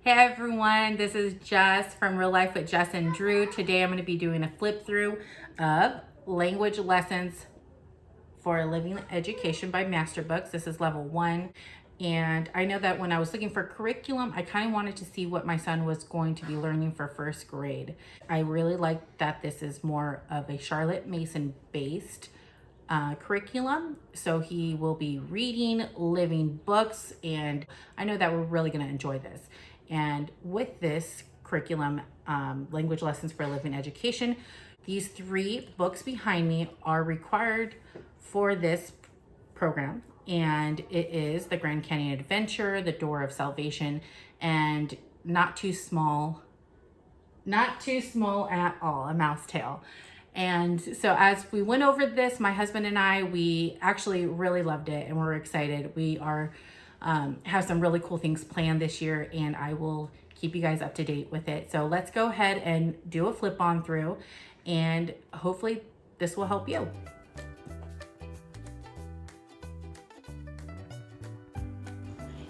Hey everyone, this is Jess from Real Life with Jess and Drew. Today I'm going to be doing a flip through of Language Lessons for a Living Education by Master Books. This is level 1. And I know that when I was looking for curriculum, I kind of wanted to see what my son was going to be learning for first grade. I really like that this is more of a Charlotte Mason based curriculum. So he will be reading living books, and I know that we're really going to enjoy this. And with this curriculum, Language Lessons for a Living Education, these 3 books behind me are required for this program. And it is The Grand Canyon Adventure, The Door of Salvation, and Not Too Small at All, A Mouse Tale. And so as we went over this, my husband and I, we actually really loved it and we're excited. We are have some really cool things planned this year, and I will keep you guys up to date with it. So let's go ahead and do a flip on through, and hopefully this will help you.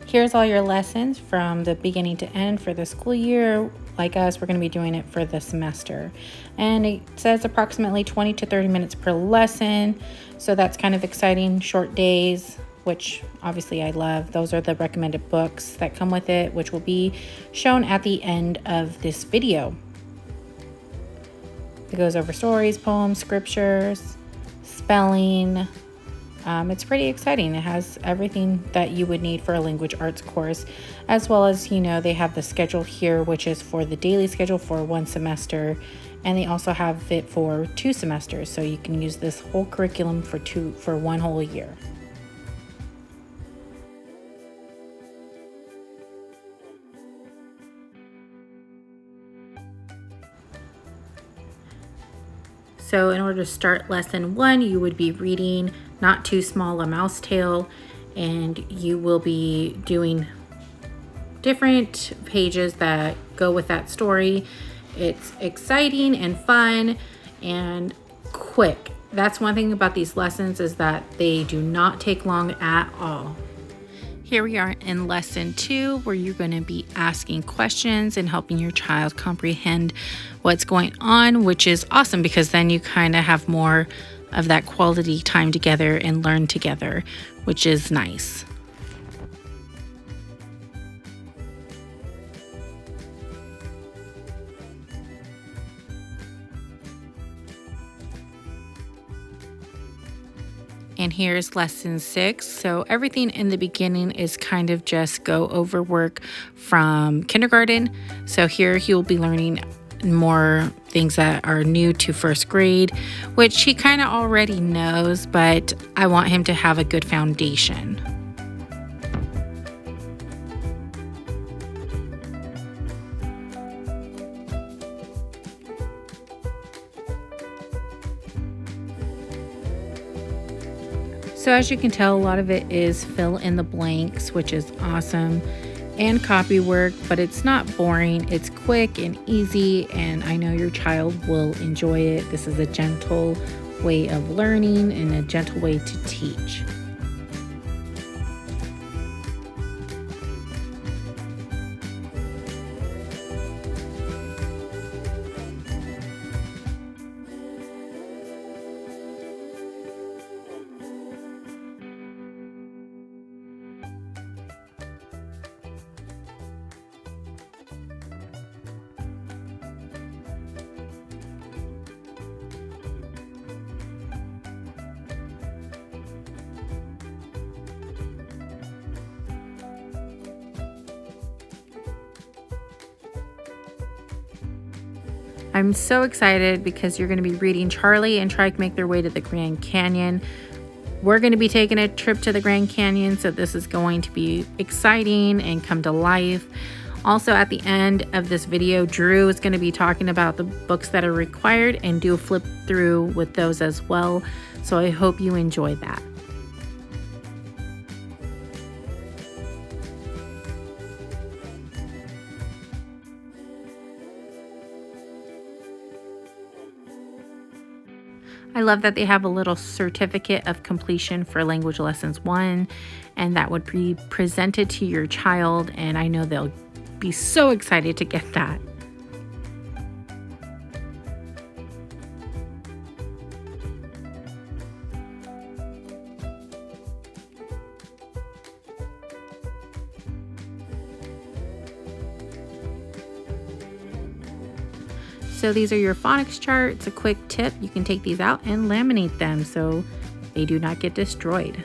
Here's all your lessons from the beginning to end for the school year. Like us, we're going to be doing it for the semester. And it says approximately 20 to 30 minutes per lesson. So that's kind of exciting. Short days, which obviously I love. Those are the recommended books that come with it, which will be shown at the end of this video. It goes over stories, poems, scriptures, spelling. It's pretty exciting. It has everything that you would need for a language arts course, as well as, they have the schedule here, which is for the daily schedule for 1 semester, and they also have it for 2 semesters, so you can use this whole curriculum for 1 whole year. So in order to start lesson 1, you would be reading Not Too Small, A Mouse Tale, and you will be doing different pages that go with that story. It's exciting and fun and quick. That's one thing about these lessons, is that they do not take long at all. Here we are in lesson 2, where you're going to be asking questions and helping your child comprehend what's going on, which is awesome because then you kind of have more of that quality time together and learn together, which is nice. And here's lesson 6. So everything in the beginning is kind of just go over work from kindergarten. So here he will be learning more things that are new to first grade, which he kind of already knows, but I want him to have a good foundation. So as you can tell, a lot of it is fill in the blanks, which is awesome, and copy work, but it's not boring. It's quick and easy, and I know your child will enjoy it. This is a gentle way of learning and a gentle way to teach. I'm so excited because you're going to be reading Charlie and Trike make their way to the Grand Canyon. We're going to be taking a trip to the Grand Canyon, so this is going to be exciting and come to life. Also, at the end of this video, Drew is going to be talking about the books that are required and do a flip through with those as well. So I hope you enjoy that. I love that they have a little certificate of completion for Language Lessons 1, and that would be presented to your child, and I know they'll be so excited to get that. So these are your phonics charts. A quick tip, you can take these out and laminate them so they do not get destroyed.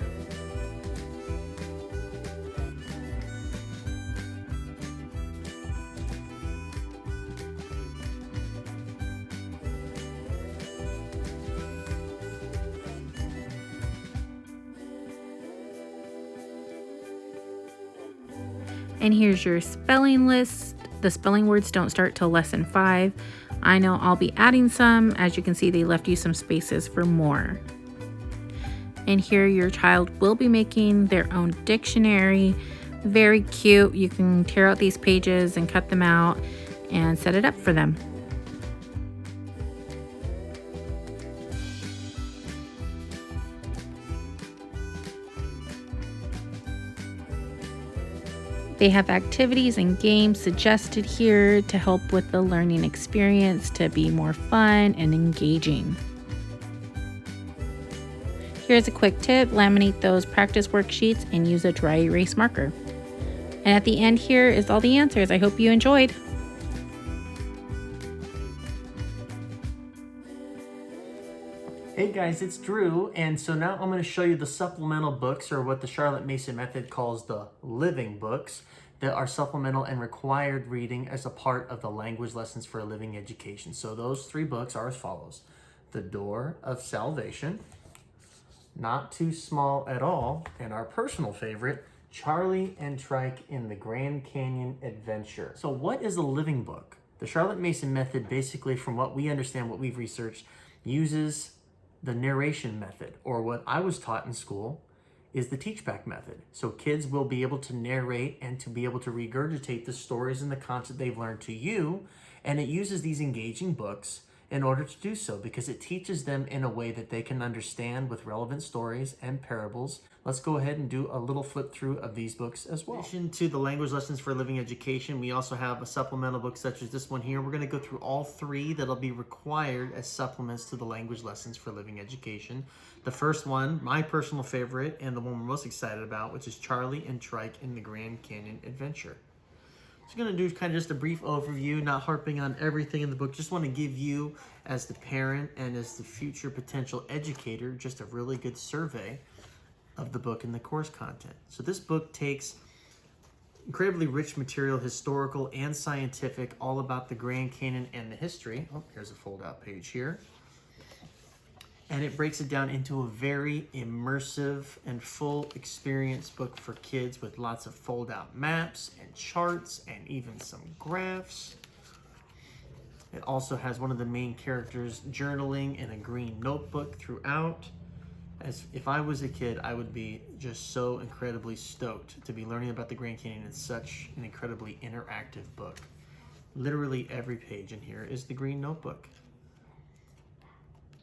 And here's your spelling list. The spelling words don't start till lesson 5. I know I'll be adding some. As you can see, they left you some spaces for more. And here your child will be making their own dictionary. Very cute. You can tear out these pages and cut them out and set it up for them. They have activities and games suggested here to help with the learning experience to be more fun and engaging. Here's a quick tip, laminate those practice worksheets and use a dry erase marker. And at the end here is all the answers. I hope you enjoyed. Hey guys, it's Drew, and so now I'm going to show you the supplemental books, or what the Charlotte Mason method calls the living books, that are supplemental and required reading as a part of the language lessons for a living education. So those 3 books are as follows: The Door of Salvation, Not Too Small at All, and our personal favorite, Charlie and Trike in the Grand Canyon Adventure. So what is a living book? The Charlotte Mason method, basically, from what we understand, what we've researched, uses the narration method, or what I was taught in school is the teach-back method. So kids will be able to narrate and to be able to regurgitate the stories and the content they've learned to you, and it uses these engaging books in order to do so because it teaches them in a way that they can understand with relevant stories and parables. Let's go ahead and do a little flip through of these books as well. In addition to the language lessons for living education, we also have a supplemental book such as this one here. We're going to go through all 3 that'll be required as supplements to the language lessons for living education. The first one, my personal favorite, and the one we're most excited about, which is Charlie and Trike in the Grand Canyon Adventure. So I'm going to do kind of just a brief overview, not harping on everything in the book. Just want to give you, as the parent and as the future potential educator, just a really good survey of the book and the course content. So this book takes incredibly rich material, historical and scientific, all about the Grand Canyon and the history. Oh, here's a fold-out page here. And it breaks it down into a very immersive and full experience book for kids with lots of fold-out maps and charts and even some graphs. It also has one of the main characters journaling in a green notebook throughout. As if I was a kid, I would be just so incredibly stoked to be learning about the Grand Canyon in such an incredibly interactive book. Literally every page in here is the green notebook,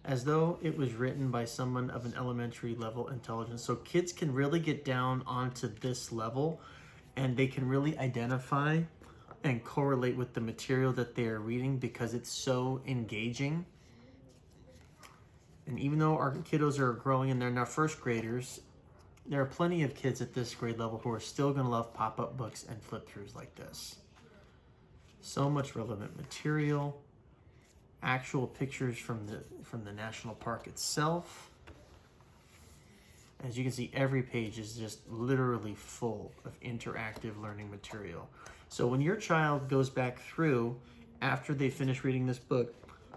as though it was written by someone of an elementary level intelligence. So kids can really get down onto this level and they can really identify and correlate with the material that they are reading because it's so engaging. And even though our kiddos are growing and they're now first graders, there are plenty of kids at this grade level who are still going to love pop-up books and flip-throughs like this. So much relevant material. Actual pictures from the national park itself. As you can see, every page is just literally full of interactive learning material. So when your child goes back through after they finish reading this book,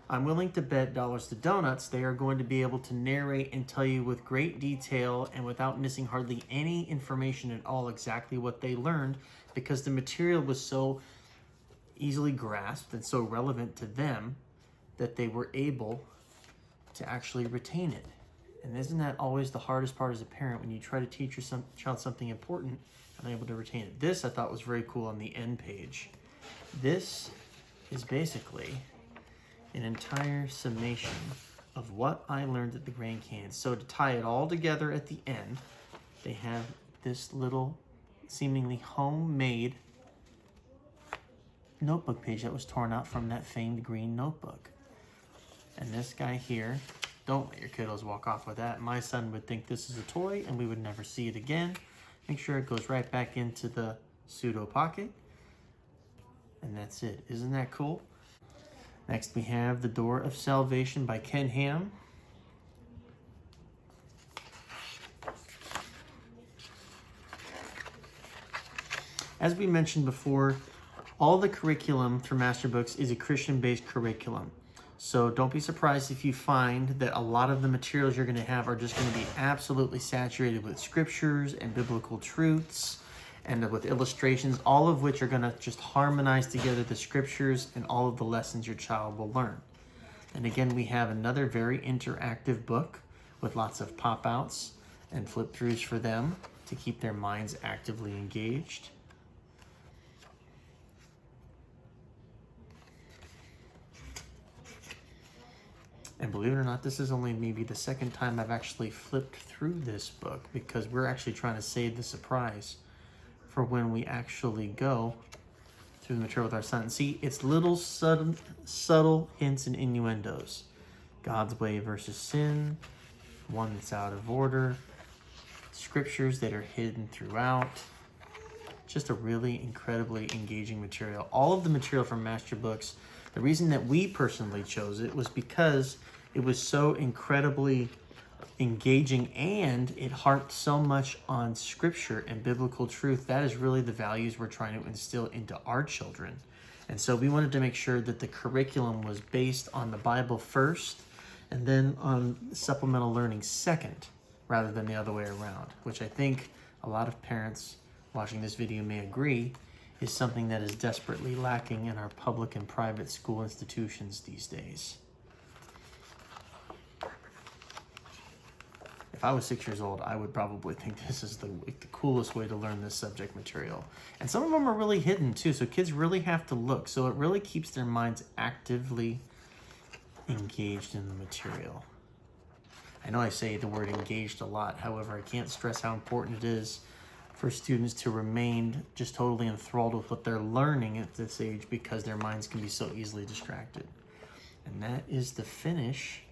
I'm willing to bet dollars to donuts they are going to be able to narrate and tell you with great detail and without missing hardly any information at all exactly what they learned, because the material was so easily grasped and so relevant to them that they were able to actually retain it. And isn't that always the hardest part as a parent, when you try to teach your child something important and able to retain it? This I thought was very cool on the end page. This is basically an entire summation of what I learned at the Grand Canyon. So to tie it all together at the end, they have this little seemingly homemade notebook page that was torn out from that famed green notebook. And this guy here, don't let your kiddos walk off with that. My son would think this is a toy and we would never see it again. Make sure it goes right back into the pseudo pocket. And that's it. Isn't that cool? Next we have The Door of Salvation by Ken Ham. As we mentioned before, all the curriculum through Master Books is a Christian-based curriculum. So don't be surprised if you find that a lot of the materials you're going to have are just going to be absolutely saturated with scriptures and biblical truths and with illustrations, all of which are going to just harmonize together the scriptures and all of the lessons your child will learn. And again, we have another very interactive book with lots of pop-outs and flip-throughs for them to keep their minds actively engaged. And believe it or not, this is only maybe the second time I've actually flipped through this book because we're actually trying to save the surprise for when we actually go through the material with our son. See, it's little subtle hints and innuendos. God's way versus sin, one that's out of order, scriptures that are hidden throughout. Just a really incredibly engaging material. All of the material from Master Books, the reason that we personally chose it was because it was so incredibly engaging and it harped so much on scripture and biblical truth. That is really the values we're trying to instill into our children. And so we wanted to make sure that the curriculum was based on the Bible first and then on supplemental learning second, rather than the other way around, which I think a lot of parents watching this video may agree is something that is desperately lacking in our public and private school institutions these days. If I was 6 years old, I would probably think this is the coolest way to learn this subject material. And some of them are really hidden too, so kids really have to look. So it really keeps their minds actively engaged in the material. I know I say the word engaged a lot, however, I can't stress how important it is for students to remain just totally enthralled with what they're learning at this age because their minds can be so easily distracted. And that is the finish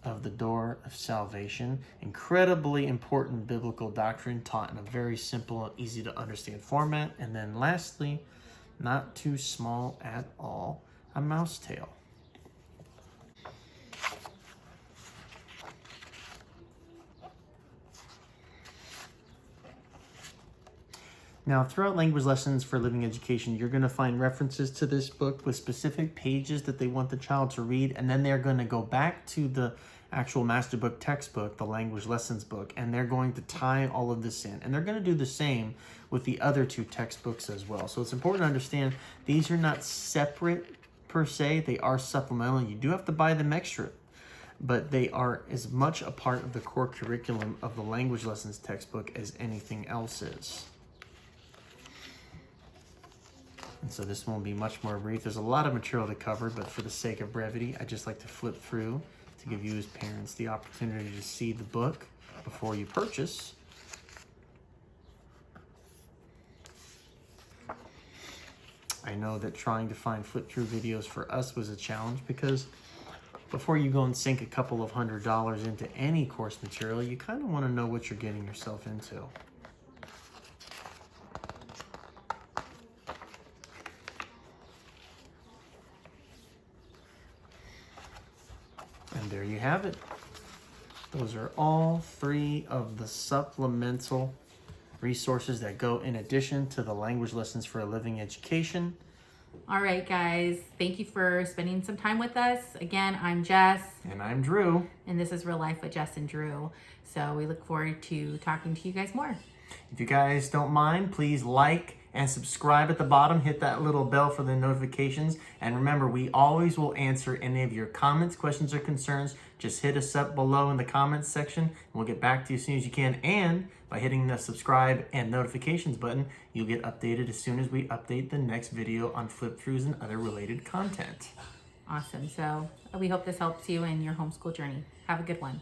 of The Door of Salvation. Incredibly important biblical doctrine taught in a very simple, easy to understand format. And then lastly, not too small at all, A Mouse Tale. Now, throughout Language Lessons for Living Education, you're going to find references to this book with specific pages that they want the child to read, and then they're going to go back to the actual Master Book textbook, the Language Lessons book, and they're going to tie all of this in. And they're going to do the same with the other two textbooks as well. So it's important to understand these are not separate per se. They are supplemental. You do have to buy them extra, but they are as much a part of the core curriculum of the Language Lessons textbook as anything else is. And so this one will be much more brief. There's a lot of material to cover, but for the sake of brevity, I just like to flip through to give you as parents the opportunity to see the book before you purchase. I know that trying to find flip-through videos for us was a challenge because before you go and sink a couple of $100s into any course material, you kind of want to know what you're getting yourself into. And there you have it. Those are all three of the supplemental resources that go in addition to the Language Lessons for a Living Education. All right, guys. Thank you for spending some time with us. Again, I'm Jess. And I'm Drew. And this is Real Life with Jess and Drew. So we look forward to talking to you guys more. If you guys don't mind, please like and subscribe at the bottom. Hit that little bell for the notifications. And remember, we always will answer any of your comments, questions, or concerns. Just hit us up below in the comments section, and we'll get back to you as soon as you can. And by hitting the subscribe and notifications button, you'll get updated as soon as we update the next video on flip-throughs and other related content. Awesome. So we hope this helps you in your homeschool journey. Have a good one.